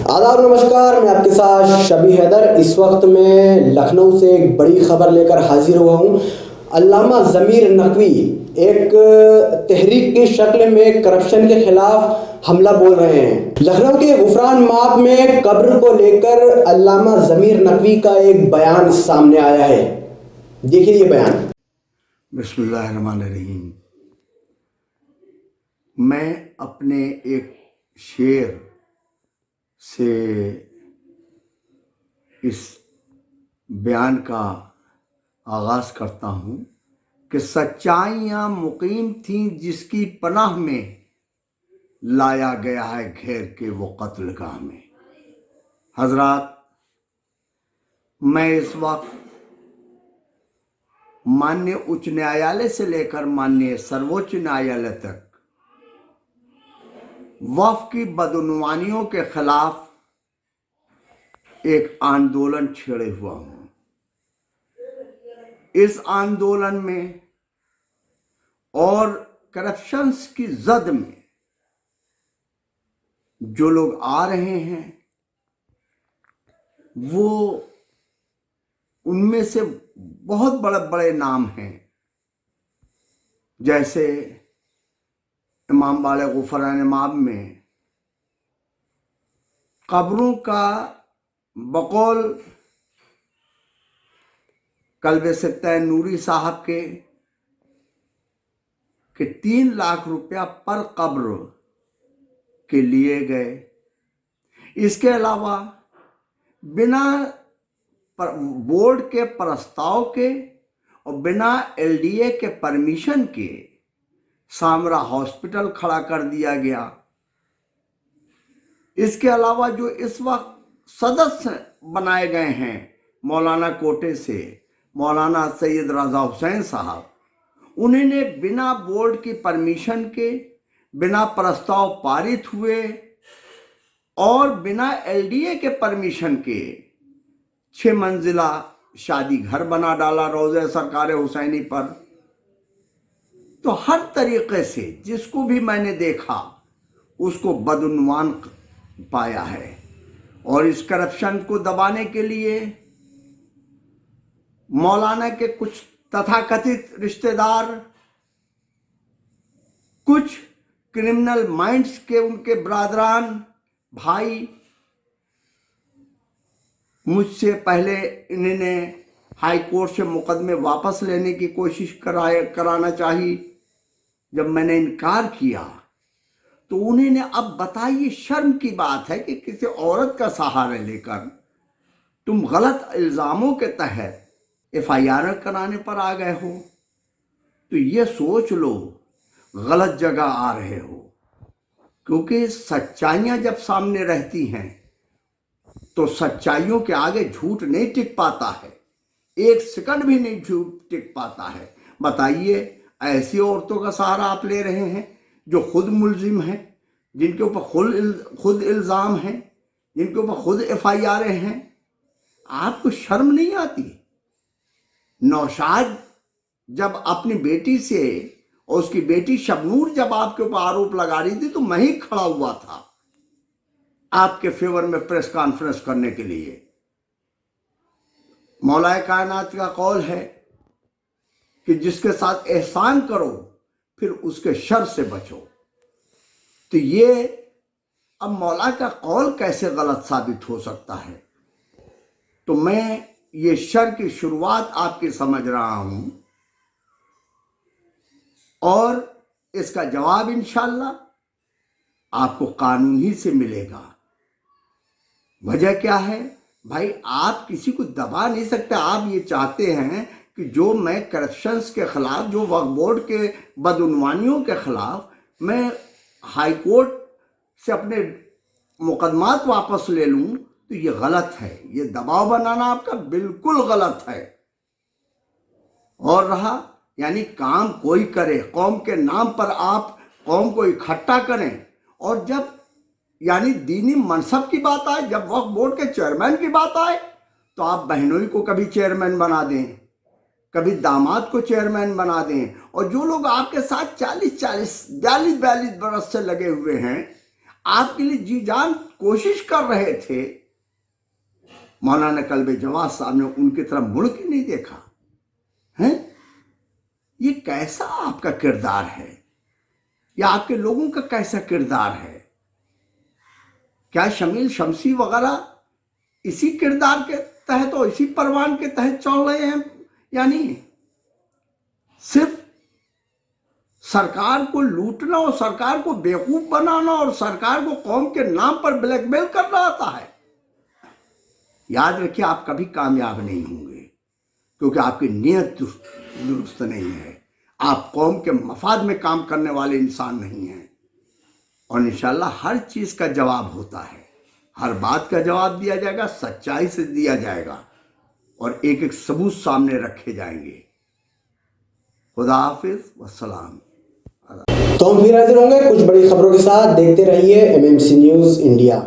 आदाब नमस्कार, मैं आपके साथ शबी हैदर। इस वक्त मैं लखनऊ से एक बड़ी खबर लेकर हाजिर हुआ हूँ। अल्लामा ज़मीर नकवी एक तहरीक की शक्ल में करप्शन के खिलाफ हमला बोल रहे हैं। लखनऊ के गुफरान माप में कब्र को लेकर अल्लामा ज़मीर नकवी का एक बयान सामने आया है। देखिए ये बयान। बिस्मिल्लाहिर्रहमानिर्रहीम। मैं अपने एक शेर से इस बयान का आगाज़ करता हूँ कि सच्चाइयाँ मुकीम थीं जिसकी पनाह में लाया गया है घेर के वो कत्लगाह में। हजरात, मैं इस वक्त माननीय उच्च न्यायालय से लेकर माननीय सर्वोच्च न्यायालय तक वक्फ की बदउनवानियों के खिलाफ एक आंदोलन छेड़े हुआ हूं। इस आंदोलन में और करप्शंस की जद में जो लोग आ रहे हैं वो उनमें से बहुत बड़े बड़े नाम हैं, जैसे इमाम बाले गुफरान माप में कब्रों का बकौल कल्बे सित्ता नूरी साहब के 3 लाख रुपया पर कब्र के लिए गए। इसके अलावा बिना बोर्ड के प्रस्ताव के और बिना एलडीए के परमिशन के सामरा हॉस्पिटल खड़ा कर दिया गया। इसके अलावा जो इस वक्त सदस्य बनाए गए हैं मौलाना कोटे से, मौलाना सैयद रजा हुसैन साहब, उन्होंने बिना बोर्ड की परमिशन के, बिना प्रस्ताव पारित हुए और बिना एलडीए के परमिशन के 6 मंजिला शादी घर बना डाला रोज़े सरकार हुसैनी पर। तो हर तरीके से जिसको भी मैंने देखा उसको बदउन्वान पाया है। और इस करप्शन को दबाने के लिए मौलाना के कुछ तथाकथित रिश्तेदार, कुछ क्रिमिनल माइंड्स के उनके ब्रादरान भाई, मुझसे पहले इन्होंने हाई कोर्ट से मुकदमे वापस लेने की कोशिश कराना चाहिए। जब मैंने इनकार किया तो उन्होंने, अब बताइए, शर्म की बात है कि किसी औरत का सहारा लेकर तुम गलत इल्ज़ामों के तहत एफआईआर कराने पर आ गए हो। तो ये सोच लो गलत जगह आ रहे हो, क्योंकि सच्चाइयाँ जब सामने रहती हैं तो सच्चाइयों के आगे झूठ नहीं टिक पाता है, 1 सेकंड भी नहीं झूठ टिक पाता है। बताइए, ऐसी औरतों का सहारा आप ले रहे हैं जो खुद मुलजिम हैं, जिनके ऊपर खुद इल्ज़ाम हैं, जिनके ऊपर खुद एफआईआर हैं। आपको शर्म नहीं आती? नौशाद जब अपनी बेटी से और उसकी बेटी शबनूर जब आपके ऊपर आरोप लगा रही थी तो मैं ही खड़ा हुआ था आपके फेवर में प्रेस कॉन्फ्रेंस करने के लिए। मौलाए कायनात का कौल है कि जिसके साथ एहसान करो फिर उसके शर से बचो। तो ये अब मौला का कौल कैसे गलत साबित हो सकता है? तो मैं ये शर की शुरुआत आपकी समझ रहा हूं और इसका जवाब इंशाअल्लाह आपको कानून ही से मिलेगा। वजह क्या है भाई? आप किसी को दबा नहीं सकते। आप ये चाहते हैं कि जो मैं करप्शंस के खिलाफ, जो वक्फ बोर्ड के बदउनवानियों के खिलाफ मैं हाई कोर्ट से अपने मुकदमात वापस ले लूं, तो ये गलत है। ये दबाव बनाना आपका बिल्कुल गलत है। और रहा यानी काम कोई करे, कौम के नाम पर आप कौम को इकट्ठा करें, और जब यानी दीनी मनसब की बात आए, जब वक्फ बोर्ड के चेयरमैन की बात आए, तो आप बहनोई को कभी चेयरमैन बना दें, कभी दामाद को चेयरमैन बना दें। और जो लोग आपके साथ 40-42 बरस से लगे हुए हैं, आपके लिए जी जान कोशिश कर रहे थे, मौलाना कल्बे जवाद साहब ने उनकी तरफ मुड़ के नहीं देखा है। ये कैसा आपका किरदार है, या आपके लोगों का कैसा किरदार है? क्या शमील शमसी वगैरह इसी किरदार के तहत और इसी परवान के तहत चल रहे हैं? यानी सिर्फ सरकार को लूटना और सरकार को बेवकूफ बनाना और सरकार को कौम के नाम पर ब्लैकमेल करना आता है? याद रखिए, आप कभी कामयाब नहीं होंगे, क्योंकि आपकी नीयत दुरुस्त नहीं है। आप कौम के मफाद में काम करने वाले इंसान नहीं हैं। और इंशाल्लाह हर चीज का जवाब होता है, हर बात का जवाब दिया जाएगा, सच्चाई से दिया जाएगा और एक एक सबूत सामने रखे जाएंगे। खुदा हाफिज, वस्सलाम। तो हम फिर हाजिर होंगे कुछ बड़ी खबरों के साथ। देखते रहिए MMC न्यूज़ इंडिया।